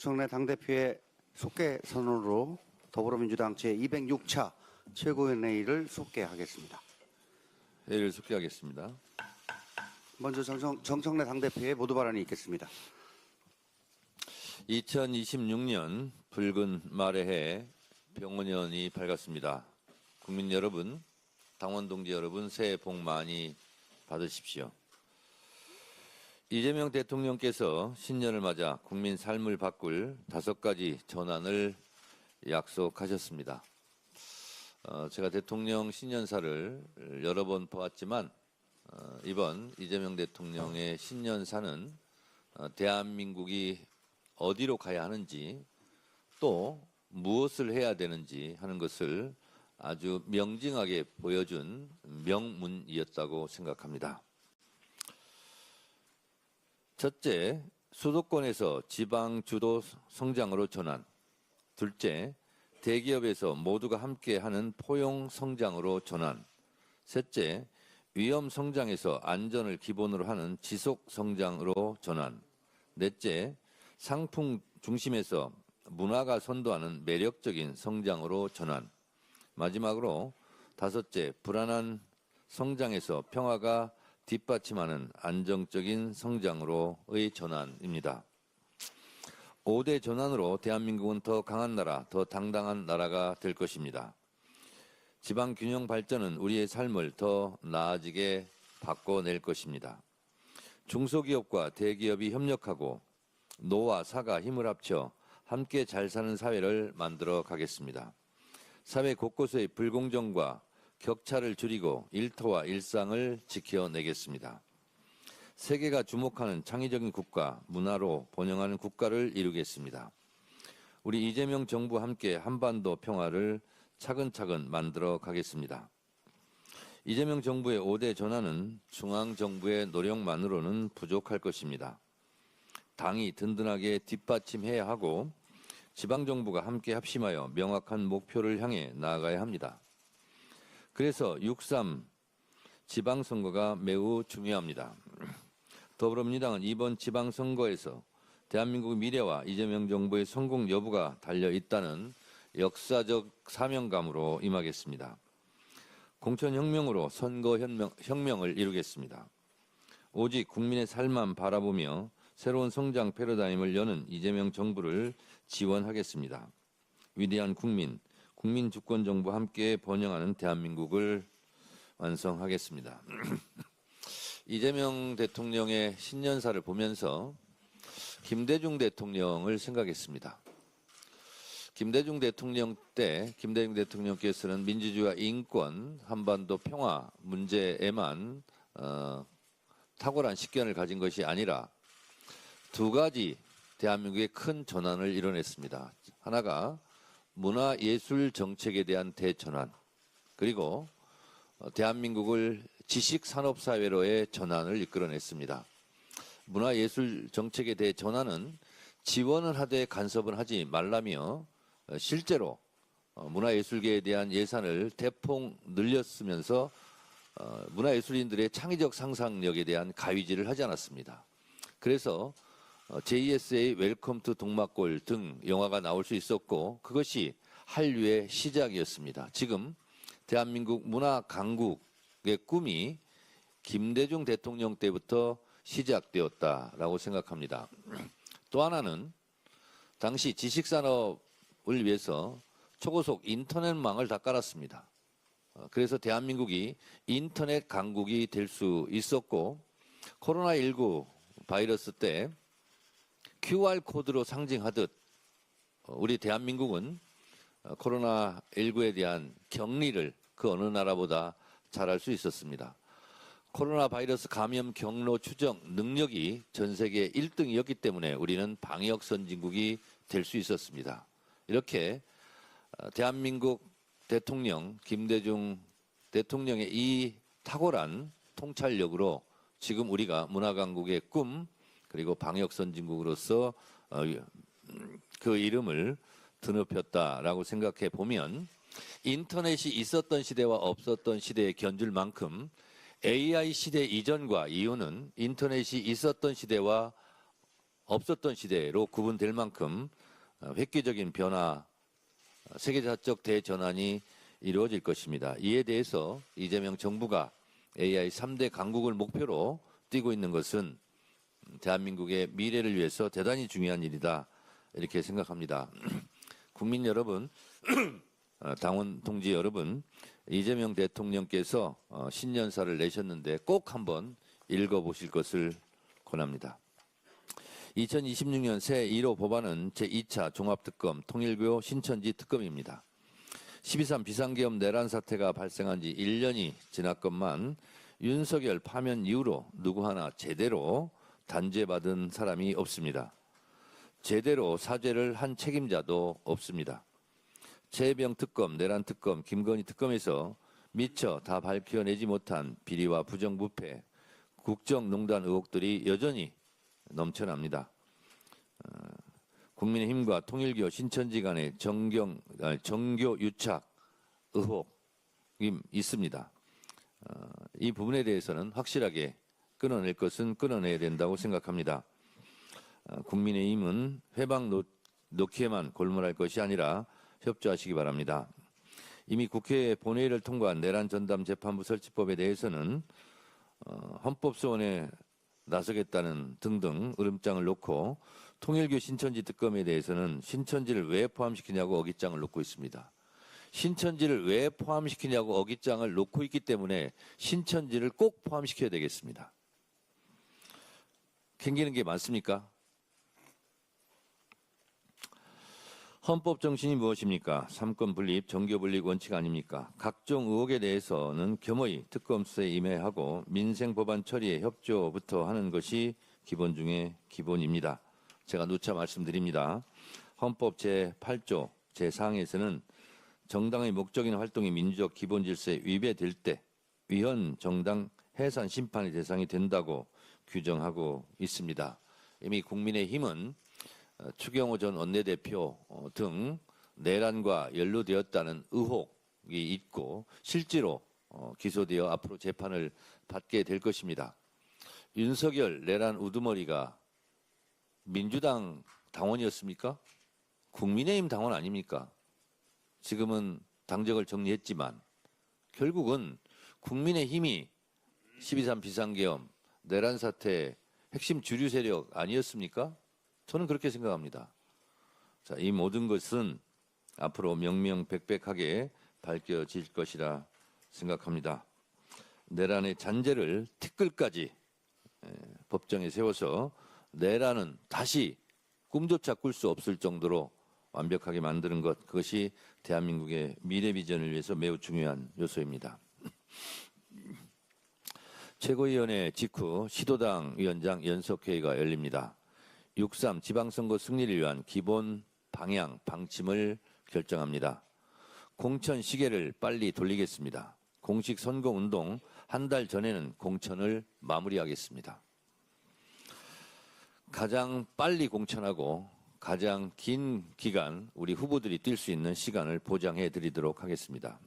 정래 당대표의 속개 선언으로 더불어민주당 제206차 최고위원회의를 속개하겠습니다. 회의를 속개하겠습니다. 먼저 정청래 당대표의 모두 발언이 있겠습니다. 2026년 붉은 말의 해 병원연이 밝았습니다. 국민 여러분, 당원 동지 여러분, 새해 복 많이 받으십시오. 이재명 대통령께서 신년을 맞아 국민 삶을 바꿀 5가지 전환을 약속하셨습니다. 제가 대통령 신년사를 여러 번 보았지만 이번 이재명 대통령의 신년사는 대한민국이 어디로 가야 하는지 또 무엇을 해야 되는지 하는 것을 아주 명징하게 보여준 명문이었다고 생각합니다. 첫째, 수도권에서 지방 주도 성장으로 전환. 둘째, 대기업에서 모두가 함께하는 포용 성장으로 전환. 셋째, 위험 성장에서 안전을 기본으로 하는 지속 성장으로 전환. 넷째, 상품 중심에서 문화가 선도하는 매력적인 성장으로 전환. 마지막으로 다섯째, 불안한 성장에서 평화가 뒷받침하는 안정적인 성장으로의 전환입니다. 5대 전환으로 대한민국은 더 강한 나라, 더 당당한 나라가 될 것입니다. 지방 균형 발전은 우리의 삶을 더 나아지게 바꿔낼 것입니다. 중소기업과 대기업이 협력하고 노와 사가 힘을 합쳐 함께 잘 사는 사회를 만들어 가겠습니다. 사회 곳곳의 불공정과 격차를 줄이고 일터와 일상을 지켜내겠습니다. 세계가 주목하는 창의적인 국가, 문화로 번영하는 국가를 이루겠습니다. 우리 이재명 정부와 함께 한반도 평화를 차근차근 만들어 가겠습니다. 이재명 정부의 5대 전환은 중앙정부의 노력만으로는 부족할 것입니다. 당이 든든하게 뒷받침해야 하고 지방정부가 함께 합심하여 명확한 목표를 향해 나아가야 합니다. 그래서 6.3 지방선거가 매우 중요합니다. 더불어민주당은 이번 지방선거에서 대한민국의 미래와 이재명 정부의 성공 여부가 달려있다는 역사적 사명감으로 임하겠습니다. 공천혁명으로 선거혁명을 이루겠습니다. 오직 국민의 삶만 바라보며 새로운 성장 패러다임을 여는 이재명 정부를 지원하겠습니다. 위대한 국민 주권 정부와 함께 번영하는 대한민국을 완성하겠습니다. 이재명 대통령의 신년사를 보면서 김대중 대통령을 생각했습니다. 김대중 대통령 때 김대중 대통령께서는 민주주의와 인권, 한반도 평화 문제에만 탁월한 식견을 가진 것이 아니라 두 가지 대한민국의 큰 전환을 이뤄냈습니다. 하나가 문화예술 정책에 대한 대전환, 그리고 대한민국을 지식산업사회로의 전환을 이끌어냈습니다. 문화예술 정책에 대해 전환은 지원을 하되 간섭을 하지 말라며 실제로 문화예술계에 대한 예산을 대폭 늘렸으면서 문화예술인들의 창의적 상상력에 대한 가위질을 하지 않았습니다. 그래서 JSA 웰컴 투 동막골 등 영화가 나올 수 있었고 그것이 한류의 시작이었습니다. 지금 대한민국 문화 강국의 꿈이 김대중 대통령 때부터 시작되었다라고 생각합니다. 또 하나는 당시 지식산업을 위해서 초고속 인터넷망을 다 깔았습니다. 그래서 대한민국이 인터넷 강국이 될 수 있었고 코로나19 바이러스 때 QR코드로 상징하듯 우리 대한민국은 코로나19에 대한 격리를 그 어느 나라보다 잘할 수 있었습니다. 코로나 바이러스 감염 경로 추정 능력이 전 세계 1등이었기 때문에 우리는 방역 선진국이 될 수 있었습니다. 이렇게 대한민국 대통령 김대중 대통령의 이 탁월한 통찰력으로 지금 우리가 문화강국의 꿈 그리고 방역 선진국으로서 그 이름을 드높였다라고 생각해 보면 인터넷이 있었던 시대와 없었던 시대에 견줄 만큼 AI 시대 이전과 이후는 인터넷이 있었던 시대와 없었던 시대로 구분될 만큼 획기적인 변화, 세계사적 대전환이 이루어질 것입니다. 이에 대해서 이재명 정부가 AI 3대 강국을 목표로 뛰고 있는 것은 대한민국의 미래를 위해서 대단히 중요한 일이다, 이렇게 생각합니다. 국민 여러분, 당원 동지 여러분, 이재명 대통령께서 신년사를 내셨는데 꼭 한번 읽어보실 것을 권합니다. 2026년 새 1호 법안은 제2차 종합특검 통일교 신천지 특검입니다. 12.3 비상계엄 내란 사태가 발생한 지 1년이 지났건만 윤석열 파면 이후로 누구 하나 제대로 단죄받은 사람이 없습니다. 제대로 사죄를 한 책임자도 없습니다. 최혜병 특검, 내란 특검, 김건희 특검에서 미처 다 밝혀내지 못한 비리와 부정부패, 국정농단 의혹들이 여전히 넘쳐납니다. 국민의힘과 통일교 신천지 간의 정교 유착 의혹이 있습니다. 이 부분에 대해서는 확실하게 끊어낼 것은 끊어내야 된다고 생각합니다. 국민의힘은 회방 놓기에만 골몰할 것이 아니라 협조하시기 바랍니다. 이미 국회 본회의를 통과한 내란 전담 재판부 설치법에 대해서는 헌법소원에 나서겠다는 등등 으름장을 놓고 통일교 신천지 특검에 대해서는 신천지를 왜 포함시키냐고 어깃장을 놓고 있습니다. 신천지를 왜 포함시키냐고 어깃장을 놓고 있기 때문에 신천지를 꼭 포함시켜야 되겠습니다. 캥기는 게 많습니까? 헌법 정신이 무엇입니까? 삼권 분립, 정교 분립 원칙 아닙니까? 각종 의혹에 대해서는 겸허히 특검 수사에 임해하고 민생 법안 처리에 협조부터 하는 것이 기본 중에 기본입니다. 제가 누차 말씀드립니다. 헌법 제8조 제4항에서는 정당의 목적이나 활동이 민주적 기본 질서에 위배될 때 위헌 정당 해산 심판의 대상이 된다고 규정하고 있습니다. 이미 국민의힘은 추경호 전 원내대표 등 내란과 연루되었다는 의혹이 있고 실제로 기소되어 앞으로 재판을 받게 될 것입니다. 윤석열 내란 우두머리가 민주당 당원이었습니까? 국민의힘 당원 아닙니까? 지금은 당적을 정리했지만 결국은 국민의힘이 12.3 비상계엄 내란 사태 핵심 주류 세력 아니었습니까? 저는 그렇게 생각합니다. 자, 이 모든 것은 앞으로 명명백백하게 밝혀질 것이라 생각합니다. 내란의 잔재를 티끌까지 법정에 세워서 내란은 다시 꿈조차 꿀 수 없을 정도로 완벽하게 만드는 것, 그것이 대한민국의 미래 비전을 위해서 매우 중요한 요소입니다. 최고위원회 직후 시도당 위원장 연석회의가 열립니다. 6.3 지방선거 승리를 위한 기본 방향, 방침을 결정합니다. 공천 시계를 빨리 돌리겠습니다. 공식 선거운동 한 달 전에는 공천을 마무리하겠습니다. 가장 빨리 공천하고 가장 긴 기간 우리 후보들이 뛸 수 있는 시간을 보장해 드리도록 하겠습니다.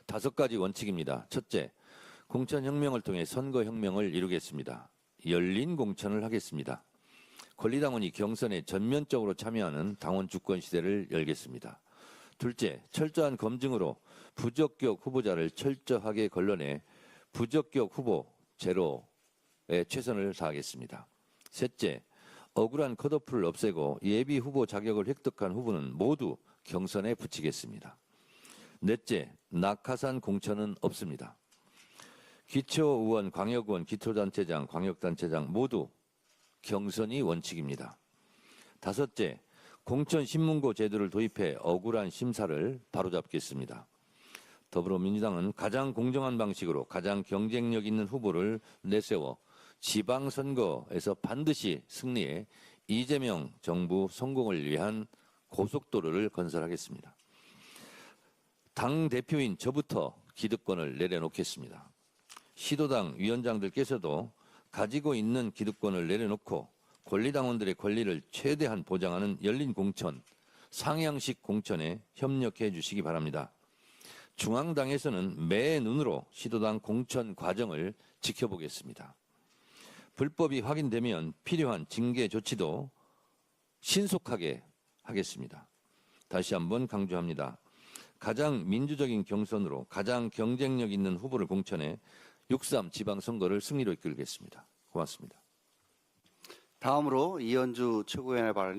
5가지 원칙입니다. 첫째, 공천혁명을 통해 선거혁명을 이루겠습니다. 열린 공천을 하겠습니다. 권리당원이 경선에 전면적으로 참여하는 당원 주권 시대를 열겠습니다. 둘째, 철저한 검증으로 부적격 후보자를 철저하게 걸러내 부적격 후보 제로에 최선을 다하겠습니다. 셋째, 억울한 컷오프를 없애고 예비 후보 자격을 획득한 후보는 모두 경선에 붙이겠습니다. 넷째, 낙하산 공천은 없습니다. 기초의원, 광역의원, 기초단체장, 광역단체장 모두 경선이 원칙입니다. 다섯째, 공천신문고 제도를 도입해 억울한 심사를 바로잡겠습니다. 더불어민주당은 가장 공정한 방식으로 가장 경쟁력 있는 후보를 내세워 지방선거에서 반드시 승리해 이재명 정부 성공을 위한 고속도로를 건설하겠습니다. 당대표인 저부터 기득권을 내려놓겠습니다. 시도당 위원장들께서도 가지고 있는 기득권을 내려놓고 권리당원들의 권리를 최대한 보장하는 열린 공천, 상향식 공천에 협력해 주시기 바랍니다. 중앙당에서는 매 눈으로 시도당 공천 과정을 지켜보겠습니다. 불법이 확인되면 필요한 징계 조치도 신속하게 하겠습니다. 다시 한번 강조합니다. 가장 민주적인 경선으로 가장 경쟁력 있는 후보를 공천해 6.3 지방선거를 승리로 이끌겠습니다. 고맙습니다. 다음으로 이현주 최고위원의 발언이